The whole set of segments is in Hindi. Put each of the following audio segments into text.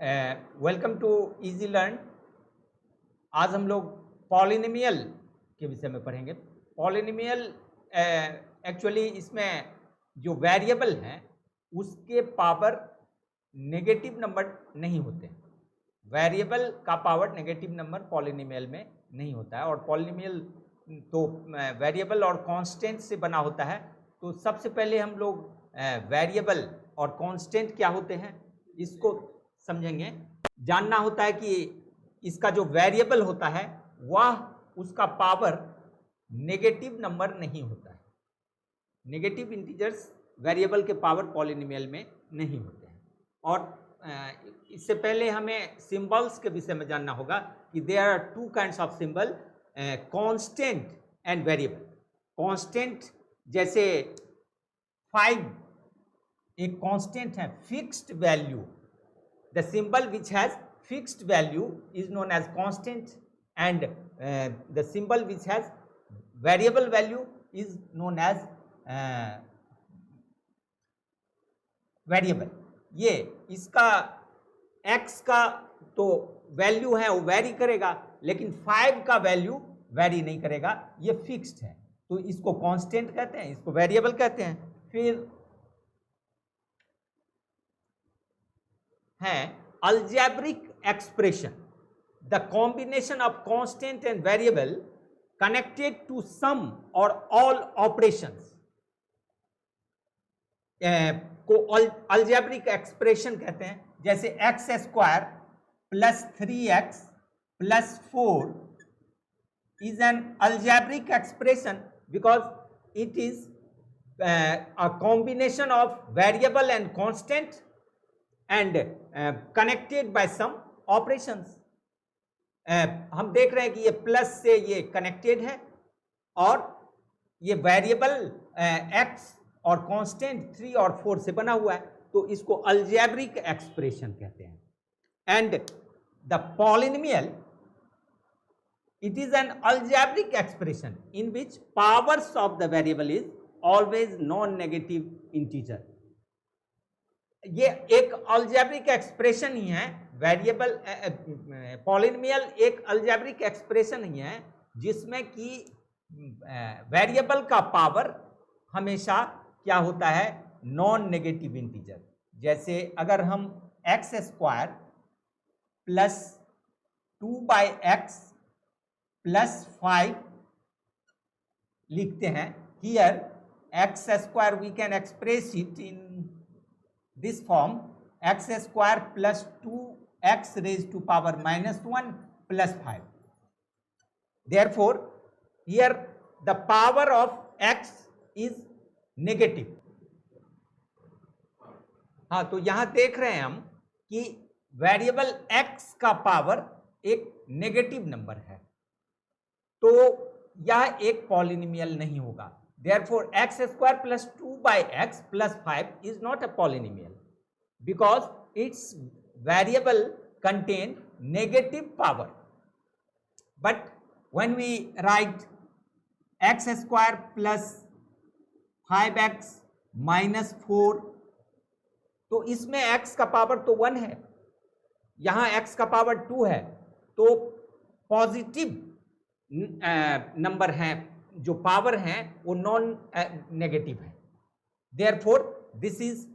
Welcome to easy learn. आज हम लोग पॉलिनोमियल के विषय में पढ़ेंगे। पॉलिनोमियल एक्चुअली इसमें जो वेरिएबल हैं उसके पावर नेगेटिव नंबर नहीं होते। वेरिएबल का पावर नेगेटिव नंबर पॉलिनोमियल में नहीं होता है, और पॉलिनोमियल तो वेरिएबल और कांस्टेंट से बना होता है। तो सबसे पहले हम लोग वेरिएबल और कांस्टेंट क्या होते हैं इसको समझेंगे। जानना होता है कि इसका जो वेरिएबल होता है वह उसका पावर नेगेटिव नंबर नहीं होता है। नेगेटिव इंटीजर्स वेरिएबल के पावर पॉलिनोमियल में नहीं होते हैं। और इससे पहले हमें सिंबल्स के विषय में जानना होगा कि there are two kinds of symbol, constant and variable. Constant जैसे 5 एक कांस्टेंट है, fixed value. The symbol which has fixed value is known as constant, and the symbol which has variable value is known as variable। ये इसका x का तो वैल्यू है वो वेरी करेगा, लेकिन 5 का वैल्यू वेरी नहीं करेगा, ये फिक्स्ड है। तो इसको कांस्टेंट कहते हैं, इसको वेरिएबल कहते हैं। फिर है algebraic expression, the combination of constant and variable connected to some or all operations को algebraic expression कहते हैं। जैसे x square plus 3x plus 4 is an algebraic expression because it is a combination of variable and constant and connected by some operations। हम देख रहे हैं कि ये प्लस से ये कनेक्टेड है, और ये वेरिएबल x और कांस्टेंट 3 और 4 से बना हुआ है, तो इसको अलजेब्रिक एक्सप्रेशन कहते हैं। And the polynomial it is an algebraic expression in which powers of the variable is always non negative integer. ये एक अलजेब्रिक एक्सप्रेशन ही है। वेरिएबल पॉलिनोमियल एक अलजेब्रिक एक्सप्रेशन ही है जिसमें कि वेरिएबल का पावर हमेशा क्या होता है, नॉन नेगेटिव इंटीजर। जैसे अगर हम x square plus 2/x plus 5 लिखते हैं, here x square we can express it in this form, x square plus 2x raised to power minus 1 plus 5. Therefore, here the power of x is negative। हाँ, तो यहां देख रहे हैं हम कि वेरिएबल x का पावर एक नेगेटिव नंबर है, तो यह एक पॉलिनोमियल नहीं होगा। Therefore, x square plus 2/x plus 5 is not a polynomial because its variable contain negative power. But when we write x square plus 5x minus 4, तो इसमें x का पावर तो 1 है, यहाँ x का पावर 2 है, तो पॉजिटिव नंबर है, जो पावर है वो नॉन नेगेटिव है। Therefore this is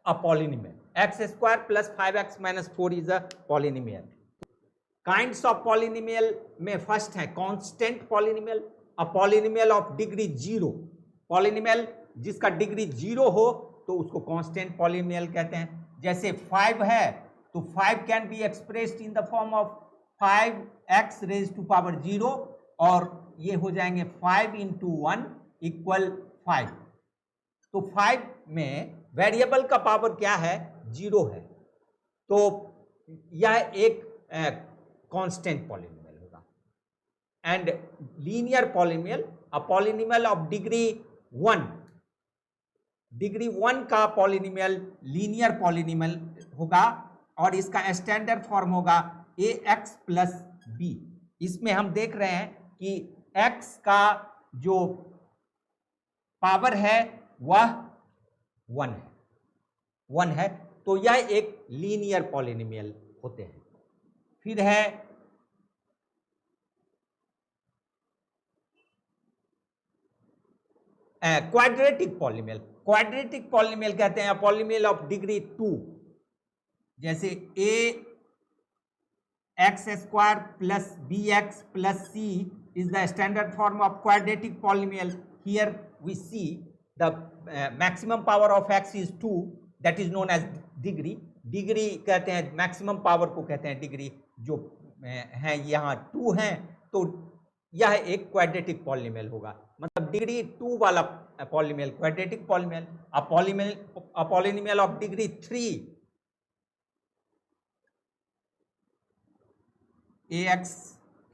a polynomial. X square plus 5x minus 4 is a polynomial. Kinds of polynomial में फर्स्ट है constant polynomial, a polynomial of degree 0। Polynomial जिसका डिग्री 0 हो तो उसको कांस्टेंट पॉलिनोमियल कहते हैं। जैसे 5 है तो 5 can be expressed in the form of 5x raise to power 0, और ये हो जाएंगे 5 into 1 इक्वल 5। तो 5 में वेरिएबल का पावर क्या है, 0 है, तो यह एक कांस्टेंट पॉलिनोमियल होगा। And linear polynomial, a polynomial of degree 1। Degree 1 का पॉलिनोमियल लीनियर पॉलिनोमियल होगा, और इसका स्टैंडर्ड फॉर्म होगा ax प्लस b। इसमें हम देख रहे हैं कि x का जो पावर है वह 1 है, तो यह एक लीनियर पॉलिनोमियल होते हैं। फिर है क्वाड्रेटिक पॉलीनोमियल। क्वाड्रेटिक पॉलीनोमियल कहते हैं पॉलीनोमियल ऑफ डिग्री 2, जैसे A X square plus B X plus C is the standard form of quadratic polynomial. Here we see the maximum power of x is 2, that is known as degree. Degree कहते हैं मैक्सिमम पावर को कहते हैं डिग्री, जो है यहाँ 2 हैं, तो यह एक क्वाड्रेटिक पॉलीनोमियल होगा। मतलब डिग्री 2 वाला polynomial quadratic polynomial. A polynomial of degree 3 ax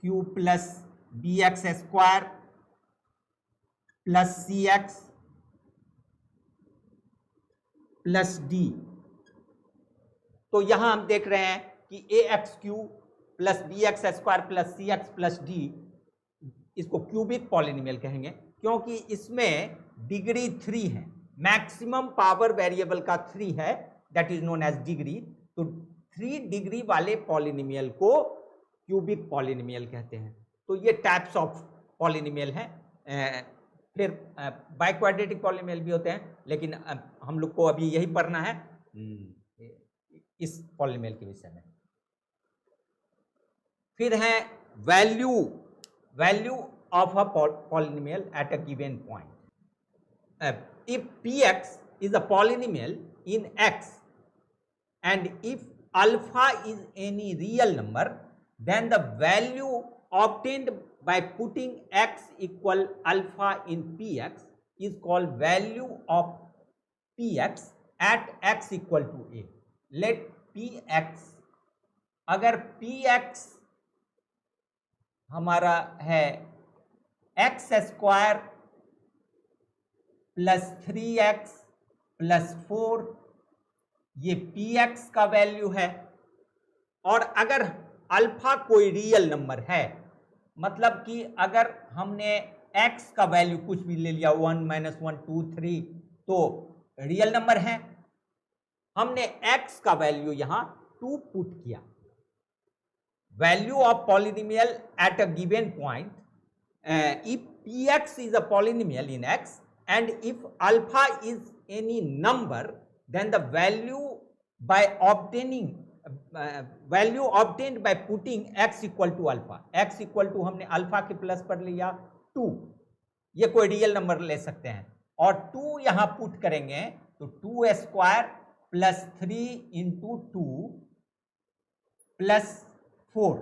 cube plus B X square plus C X plus D. तो यहां हम देख रहे हैं कि A X Q plus B X square plus C X plus D, इसको क्यूबिक पॉलिनोमियल कहेंगे क्योंकि इसमें डिग्री 3 है, मैक्सिमम पावर वेरिएबल का 3 है, that is known as degree. तो 3 डिग्री वाले पॉलिनोमियल को क्यूबिक पॉलिनोमियल कहते हैं। तो ये टाइप्स ऑफ पॉलिनोमियल हैं। फिर बाइक्वाड्रेटिक पॉलिनोमियल भी होते हैं, लेकिन हम लोग को अभी यही पढ़ना है इस पॉलिनोमियल के विषय में। फिर है value of a polynomial at a given point. If px is a polynomial in x and if alpha is any real number, then the value obtained by putting x equal alpha in px is called value of px at x equal to a. Let px, अगर px हमारा है x square plus 3x plus 4, ये px का वैल्यू है। और अगर अल्फा कोई रियल नंबर है, मतलब कि अगर हमने x का वैल्यू कुछ भी ले लिया 1 -1 2 3, तो रियल नंबर है, हमने x का वैल्यू यहां 2 पुट किया। Value of polynomial at a given point, if px is a polynomial in x and if alpha is any number, then the value obtained by putting x equal to alpha, x equal to हमने अल्फा के प्लस पर लिया 2, ये कोई रियल नंबर ले सकते हैं, और 2 यहां पुट करेंगे तो 2 स्क्वायर प्लस 3 इंटू 2 प्लस 4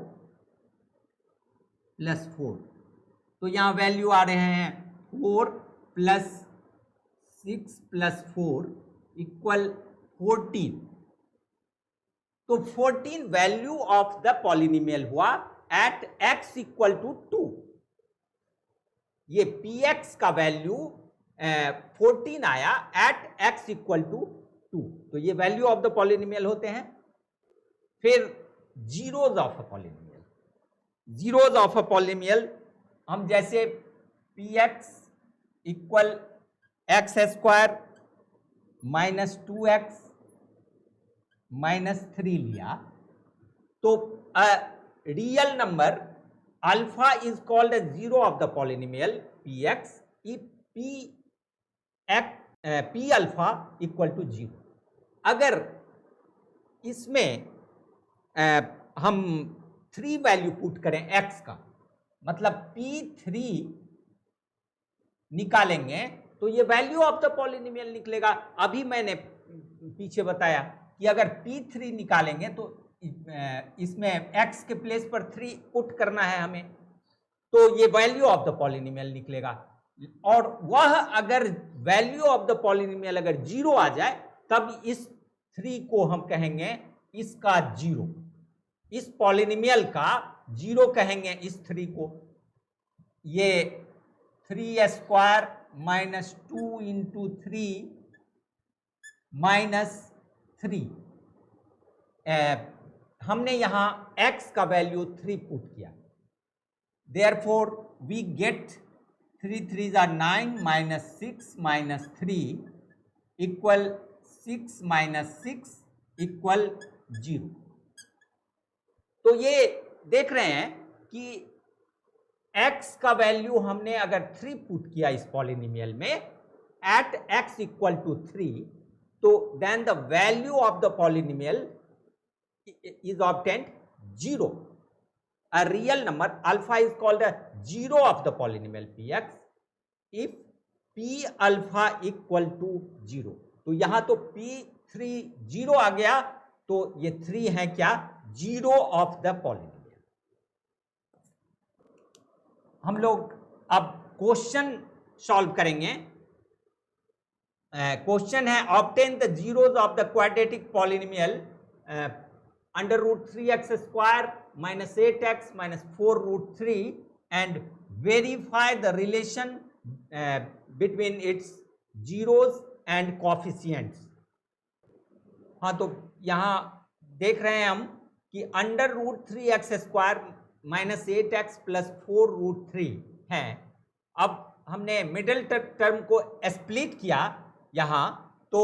तो यहां वैल्यू आ रहे हैं 4 प्लस 6 प्लस 4 इक्वल 14। तो 14 वैल्यू ऑफ द पॉलिनोमियल हुआ एट x इक्वल टू 2। ये px का वैल्यू 14 आया एट x इक्वल टू 2। तो ये वैल्यू ऑफ द पॉलिनोमियल होते हैं। फिर zeros of a polynomial. Zeros of a polynomial हम जैसे px equal x square minus 2x minus 3 लिया, तो real number alpha is called zero of the polynomial px if p alpha equal to 0। अगर इसमें हम 3 वैल्यू पुट करें x का, मतलब p3 निकालेंगे तो ये वैल्यू ऑफ द पॉलिनोमियल निकलेगा। अभी मैंने पीछे बताया कि अगर p3 निकालेंगे तो इसमें x के प्लेस पर 3 पुट करना है हमें, तो ये वैल्यू ऑफ द पॉलिनोमियल निकलेगा। और वह अगर वैल्यू ऑफ द पॉलिनोमियल अगर 0 आ जाए, तब इस 3 को हम कहेंगे इसका 0, इस पॉलिनोमियल का 0 कहेंगे इस 3 को। ये 3 स्क्वायर माइनस 2 इंटू 3 माइनस 3, हमने यहां x का वैल्यू 3 पुट किया। Therefore we get 3 3 are 9 minus 6 minus 3 equal 6 minus 6 equal 0। तो ये देख रहे हैं कि x का वैल्यू हमने अगर 3 पुट किया इस पॉलिनोमियल में एट x इक्वल टू 3, तो then the value of the polynomial is obtained 0. A real number alpha is called a 0 of the polynomial px if p alpha equal to 0. तो यहां तो p3 0 आ गया, तो ये 3 है क्या, 0 ऑफ द पॉलिनोमियल। हम लोग अब क्वेश्चन सॉल्व करेंगे। क्वेश्चन है obtain the zeros of the quadratic polynomial under root 3x square minus 8x minus 4 root 3 and verify the relation between its zeros and coefficients। हाँ, तो यहाँ देख रहे हैं हम कि under root 3x square minus 8x plus 4 root 3 है। अब हमने मिडिल टर्म को स्प्लिट किया यहाँ, तो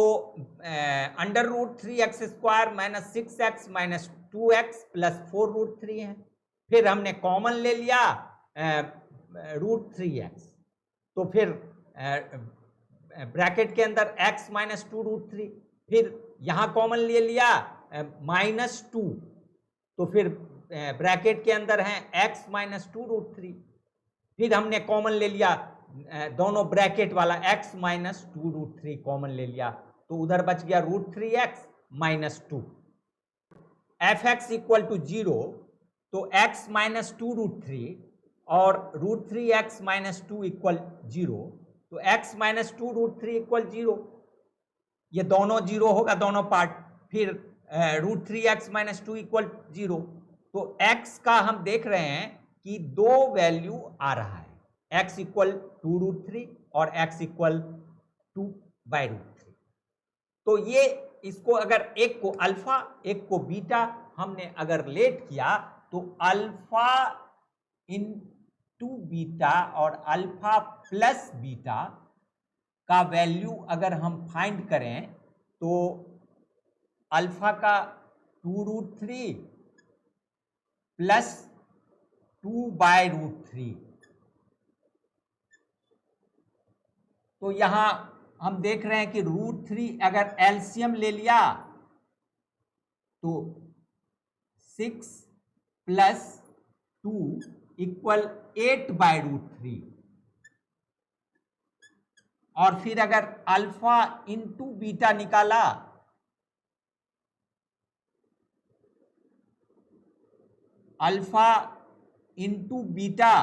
under root 3x square minus 6x minus 2x plus 4 root 3 है। फिर हमने कॉमन ले लिया रूट 3x, तो फिर ब्रैकेट के अंदर x माइनस 2 रूट 3, फिर यहाँ कॉमन ले लिया माइनस 2, तो फिर ब्रैकेट के अंदर है x माइनस 2 रूट 3, फिर हमने कॉमन ले लिया दोनों ब्रैकेट वाला x माइनस 2 रूट 3 कॉमन ले लिया, तो उधर बच गया root 3x minus 2। F x equal to 0, तो x माइनस 2 रूट 3 और रूट 3x माइनस 2 इक्वल 0, तो x माइनस 2 रूट 3 इक्वल 0, ये दोनों 0 होगा दोनों पार्ट। फिर रूट 3x माइनस 2 इक्वल 0, तो x का हम देख रहे हैं कि 2 वैल्यू आ रहा है, x इक्वल 2 रूट 3 और x इक्वल 2 बाई रूट 3। तो ये इसको अगर एक को अल्फा एक को बीटा हमने अगर लेट किया, तो अल्फा इनटू बीटा और अल्फा प्लस बीटा का वैल्यू अगर हम फाइंड करें, तो अल्फा का 2 रूट 3 प्लस 2 बाय रूट 3, तो यहां हम देख रहे हैं कि रूट 3 अगर एलसीएम ले लिया तो 6 प्लस 2 इक्वल 8 बाय रूट 3, और फिर अगर अल्फा इंटू बीटा निकाला अल्फा इंटू बीटा,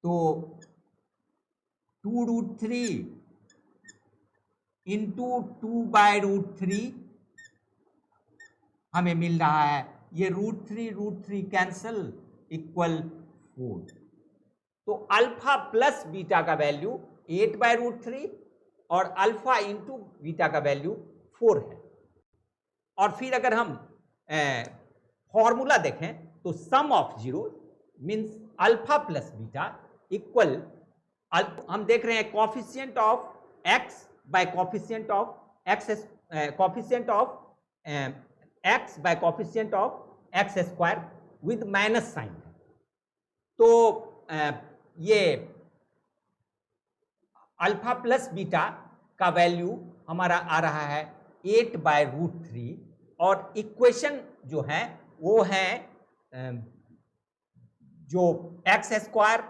तो 2 रूट 3 इंटू 2 बाय रूट 3 हमें मिल रहा है। ये रूट 3 कैंसल इक्वल 4, तो अल्फा प्लस बीटा का वैल्यू 8 बाय रूट 3 और अल्फा इंटू बीटा का वैल्यू 4 है। और फिर अगर हम फॉर्मूला देखें, तो sum of zero means alpha plus beta equal, हम देख रहे हैं coefficient of x by coefficient of x, coefficient of x by coefficient of x square with minus sign है। तो ये अल्फा प्लस बीटा का वैल्यू हमारा आ रहा है 8 बाय रूट 3, और इक्वेशन जो है वो है जो x स्क्वायर,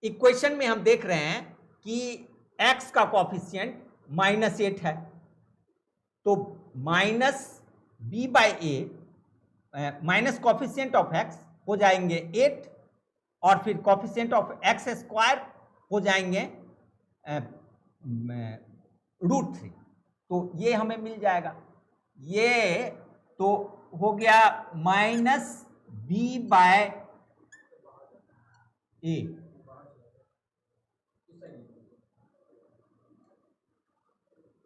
इक्वेशन में हम देख रहे हैं कि x का कॉफिशिएंट -8 है, तो minus b by a minus coefficient of x हो जाएंगे 8, और फिर कॉफिशिएंट ऑफ x स्क्वायर हो जाएंगे रूट 3, तो ये हमें मिल जाएगा। ये तो हो गया माइनस b बाय ए,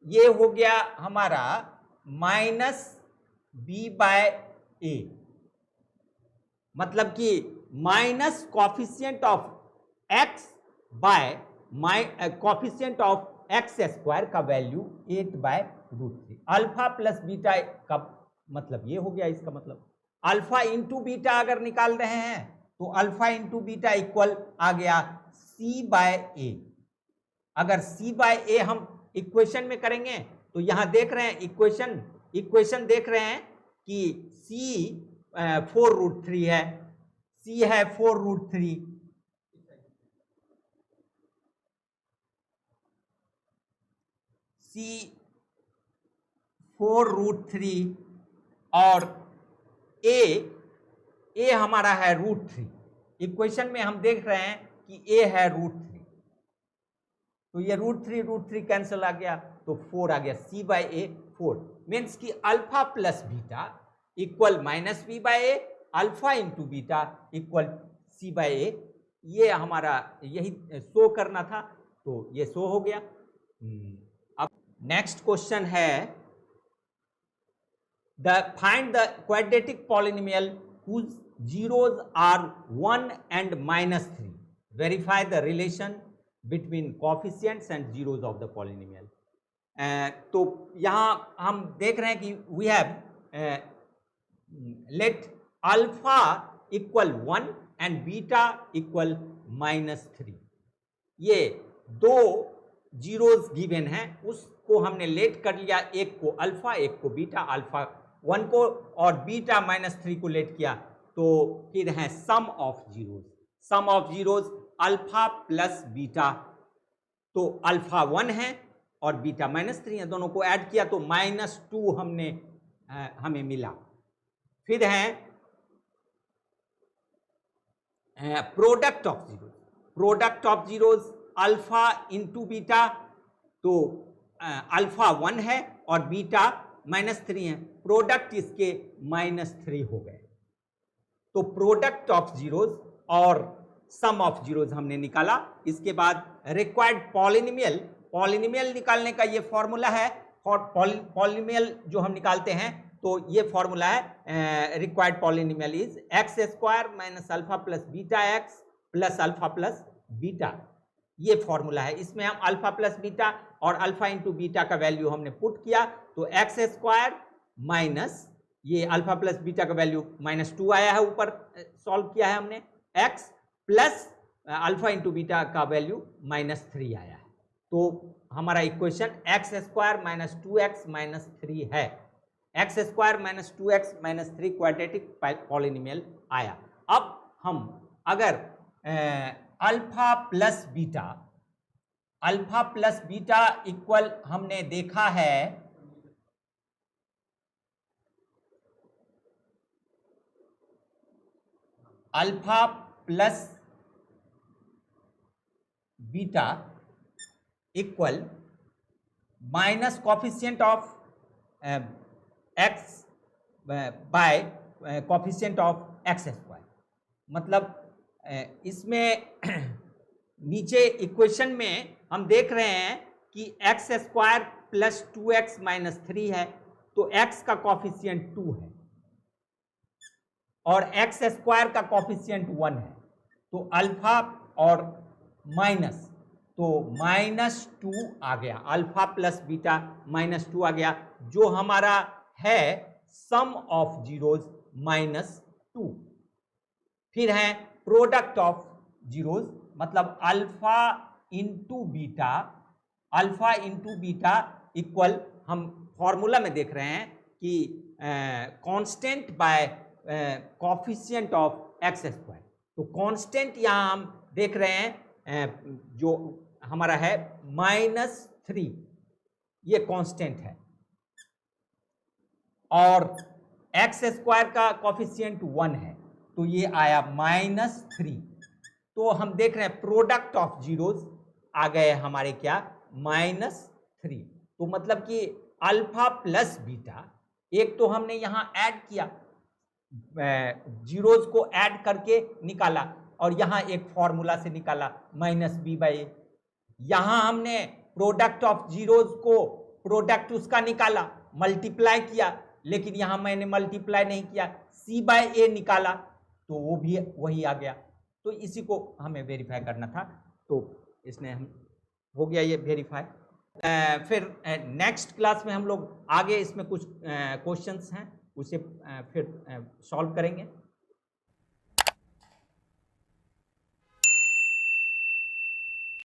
ये हो गया हमारा माइनस b बाय ए, मतलब कि minus coefficient of x by coefficient of x square का value 8 by root 3। Alpha plus beta का मतलब ये हो गया इसका मतलब। अल्फा इंटू बीटा अगर निकाल रहे हैं तो अल्फा इंटू बीटा इक्वल आ गया सी बाय ए। अगर सी बाय ए हम इक्वेशन में करेंगे तो यहां देख रहे हैं इक्वेशन देख रहे हैं कि सी 4√3 है, सी है 4√3, सी 4√3 और ए हमारा है √3। इक्वेशन में हम देख रहे हैं कि ए है √3, तो ये √3 कैंसिल आ गया तो 4 आ गया, सी बाय ए 4 मीन्स कि alpha plus beta equal minus B by A, alpha into beta equal C by A. ये हमारा यही शो करना था, तो ये शो हो गया। अब नेक्स्ट क्वेश्चन है find the quadratic polynomial whose zeros are 1 and -3. Verify the relation between coefficients and zeros of the polynomial. तो यहाँ हम देख रहे हैं कि we have let alpha equal 1 and beta equal -3. ये दो जीरोस गिवन हैं, उसको हमने लेट कर लिया, एक को अल्फा एक को बीटा, अल्फा 1 को और बीटा -3 को लेट किया, तो फिर है sum of zeros alpha plus beta, तो अल्फा 1 है और बीटा -3 है, दोनों को ऐड किया तो -2 हमें मिला। फिर है product of zeros alpha into beta, तो अल्फा 1 है और बीटा -3 है, प्रोडक्ट इसके -3 हो गए। तो प्रोडक्ट ऑफ जीरोस और सम ऑफ जीरोस हमने निकाला। इसके बाद रिक्वायर्ड पॉलिनोमियल निकालने का ये फॉर्मूला है, पॉलिनोमियल जो हम निकालते हैं तो ये फॉर्मूला है required polynomial is x² minus alpha plus beta x plus alpha plus beta, ये फॉर्मूला है। इसमें हम अल्फा प्लस बीटा और अल्फा इंटू बीटा का वैल्यू हमने पुट किया, तो x² माइनस ये अल्फा प्लस बीटा का वैल्यू -2 आया है, ऊपर सॉल्व किया है हमने, x plus alpha into beta का वैल्यू -3 आया है, तो हमारा equation x² minus 2x minus 3 है। x² minus 2x minus 3 quadratic polynomial आया। अब हम अगर अल्फा प्लस बीटा इक्वल हमने देखा है alpha plus beta equal minus coefficient of x by coefficient of x², मतलब इसमें नीचे इक्वेशन में हम देख रहे हैं कि x² प्लस 2x माइनस 3 है, तो x का कॉफिशिएंट 2 है और x² का कॉफिशिएंट 1 है, तो अल्फा और माइनस, तो -2 आ गया, अल्फा प्लस बीटा -2 आ गया, जो हमारा है सम ऑफ जीरोस -2। फिर है प्रोडक्ट ऑफ जीरोस, मतलब अल्फा इंटू बीटा इक्वल, हम फॉर्मूला में देख रहे हैं कि constant bye coefficient of x², तो कांस्टेंट यहां हम देख रहे हैं जो हमारा है -3, ये कांस्टेंट है, और x² का कॉफिशिएंट 1 है, तो ये आया -3, तो हम देख रहे हैं प्रोडक्ट ऑफ जीरोस आ गए हमारे क्या -3, तो मतलब कि अल्फा प्लस बीटा, एक तो हमने यहां ऐड किया, जीरोस को ऐड करके निकाला, और यहां एक फॉर्मूला से निकाला -b/a, यहां हमने प्रोडक्ट ऑफ जीरोस को प्रोडक्ट उसका निकाला, मल्टीप्लाई किया, लेकिन यहां मैंने मल्टीप्लाई नहीं किया, c/a निकाला, तो वो भी वही आ गया, तो इसी को हमें वेरीफाई करना था, तो इसने हम हो गया ये वेरीफाई। फिर नेक्स्ट क्लास में हम लोग आगे इसमें कुछ क्वेश्चंस हैं उसे फिर सॉल्व करेंगे।